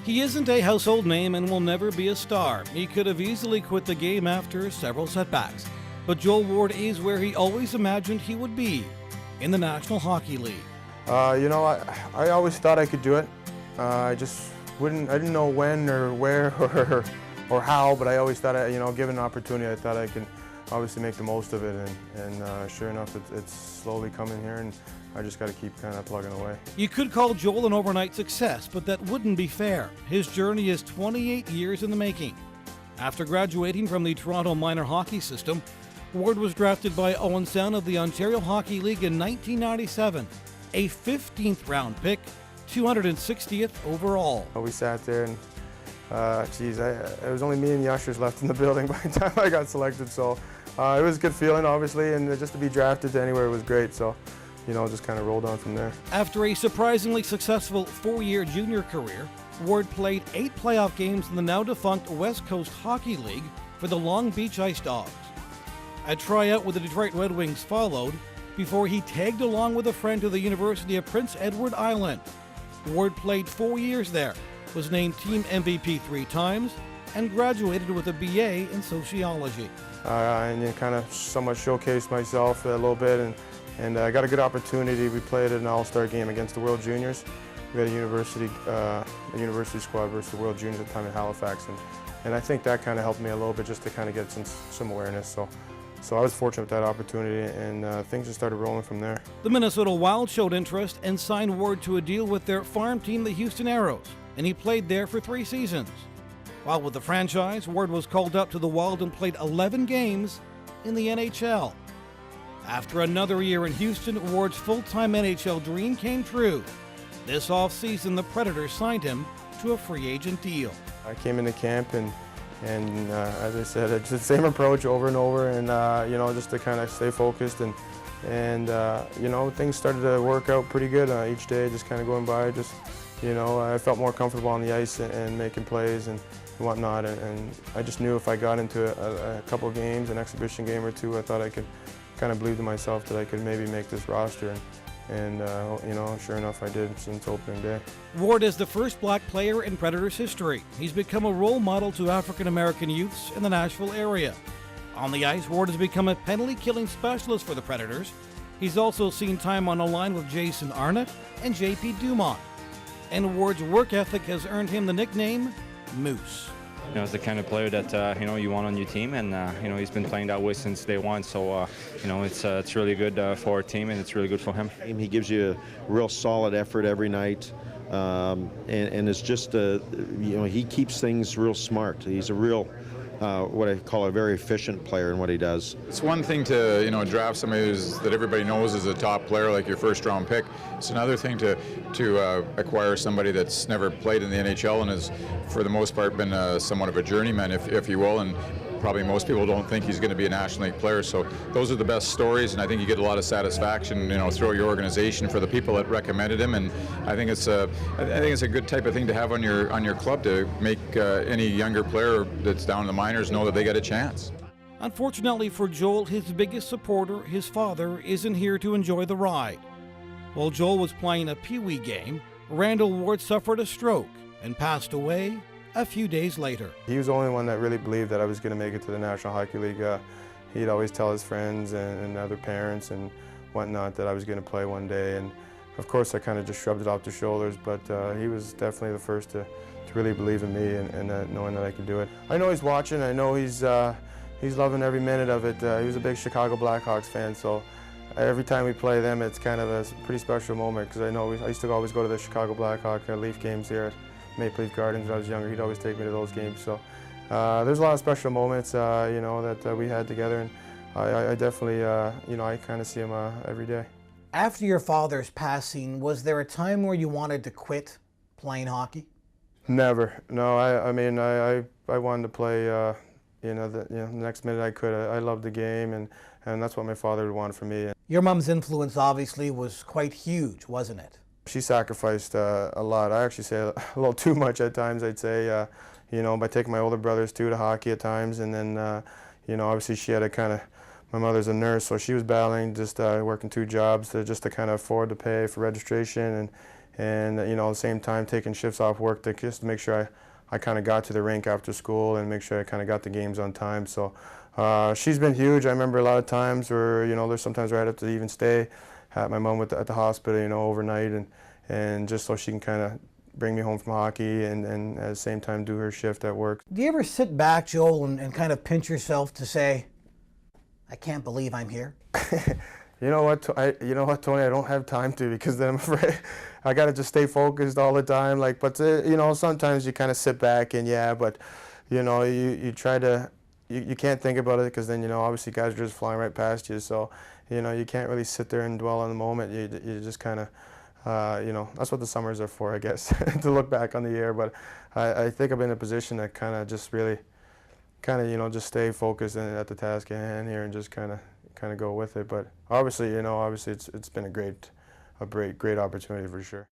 He isn't a household name and will never be a star. He could have easily quit the game after several setbacks. But Joel Ward is where he always imagined he would be, in the National Hockey League. I always thought I could do it. I didn't know when or where or how, but I always thought, given an opportunity, I thought I could obviously make the most of it. And sure enough, it's slowly coming here, and I just got to keep kind of plugging away. You could call Joel an overnight success, but that wouldn't be fair. His journey is 28 years in the making. After graduating from the Toronto minor hockey system, Ward was drafted by Owen Sound of the Ontario Hockey League in 1997, a 15th round pick, 260th overall. We sat there and, it was only me and the ushers left in the building by the time I got selected, so it was a good feeling, obviously, and just to be drafted to anywhere was great, so, just kind of rolled on from there. After a surprisingly successful 4-year junior career, Ward played 8 playoff games in the now-defunct West Coast Hockey League for the Long Beach Ice Dogs. A tryout with the Detroit Red Wings followed before he tagged along with a friend to the University of Prince Edward Island. Ward played 4 years there, was named team MVP 3 times, and graduated with a BA in sociology. And kind of somewhat showcased myself a little bit, and I got a good opportunity. We played an all-star game against the World Juniors. We had a university squad versus the World Juniors at the time in Halifax, and I think that kind of helped me a little bit just to kind of get some awareness. So I was fortunate with that opportunity, and things just started rolling from there. The Minnesota Wild showed interest and signed Ward to a deal with their farm team, the Houston Aeros, and he played there for 3 seasons. While with the franchise, Ward was called up to the Wild and played 11 games in the NHL. After another year in Houston, Ward's full-time NHL dream came true. This offseason, the Predators signed him to a free agent deal. I came into camp and as I said, it's the same approach over and over, and just to kind of stay focused, and things started to work out pretty good each day, just kind of going by. I felt more comfortable on the ice and making plays and whatnot, and I just knew if I got into a couple of games, an exhibition game or two, I thought I could kind of believe to myself that I could maybe make this roster. And sure enough, I did since opening day. Ward is the first black player in Predators history. He's become a role model to African-American youths in the Nashville area. On the ice, Ward has become a penalty-killing specialist for the Predators. He's also seen time on a line with Jason Arnott and J.P. Dumont. And Ward's work ethic has earned him the nickname Moose. He's the kind of player that you want on your team, and he's been playing that way since day one. So it's really good for our team, and it's really good for him. He gives you a real solid effort every night, and it's just he keeps things real smart. He's a real what I call a very efficient player in what he does. It's one thing to draft somebody that everybody knows is a top player like your first round pick. It's another thing to acquire somebody that's never played in the NHL and has for the most part been somewhat of a journeyman, if you will, and probably most people don't think he's going to be a National League player. So those are the best stories, and I think you get a lot of satisfaction through your organization for the people that recommended him, and I think it's a good type of thing to have on your club to make any younger player that's down in the minors know that they get a chance. Unfortunately for Joel, his biggest supporter, his father, isn't here to enjoy the ride. While Joel was playing a Pee-wee game, Randall Ward suffered a stroke and passed away a few days later. He was the only one that really believed that I was going to make it to the National Hockey League. He'd always tell his friends and other parents and whatnot that I was going to play one day, and of course I kind of just shrugged it off their shoulders, but he was definitely the first to really believe in me and knowing that I could do it. I know he's watching. I know he's loving every minute of it. He was a big Chicago Blackhawks fan, so every time we play them, it's kind of a pretty special moment, because I know I used to always go to the Chicago Blackhawk Leaf games here at Maple Leaf Gardens when I was younger. He'd always take me to those games. So there's a lot of special moments, that we had together, and I definitely, I kind of see him every day. After your father's passing, was there a time where you wanted to quit playing hockey? Never. No, I wanted to play, the next minute I could. I loved the game, and that's what my father would want for me. Your mom's influence obviously was quite huge, wasn't it? She sacrificed a lot. I actually say a little too much at times, I'd say, by taking my older brothers too to hockey at times, and then, obviously she had my mother's a nurse, so she was battling, just working 2 jobs just to kind of afford to pay for registration, and you know, at the same time taking shifts off work to just to make sure I kind of got to the rink after school and make sure I kind of got the games on time. So she's been huge. I remember a lot of times where, you know, there's sometimes where I'd have to even stay at my mom at the hospital, you know, overnight, and just so she can kind of bring me home from hockey and at the same time do her shift at work. Do you ever sit back, Joel, and kind of pinch yourself to say, I can't believe I'm here? You know what, Tony, I don't have time to, because then I'm afraid I got to just stay focused all the time. Like, but you know, sometimes you kind of sit back and yeah, but you know, you try to, you can't think about it, because then, you know, obviously guys are just flying right past you. So, you know, you can't really sit there and dwell on the moment. You just kind of, you know, that's what the summers are for, I guess, to look back on the year. But I think I've been in a position to kind of just really, you know, just stay focused at the task at hand here and just kind of go with it. But obviously, you know, it's been a great opportunity for sure.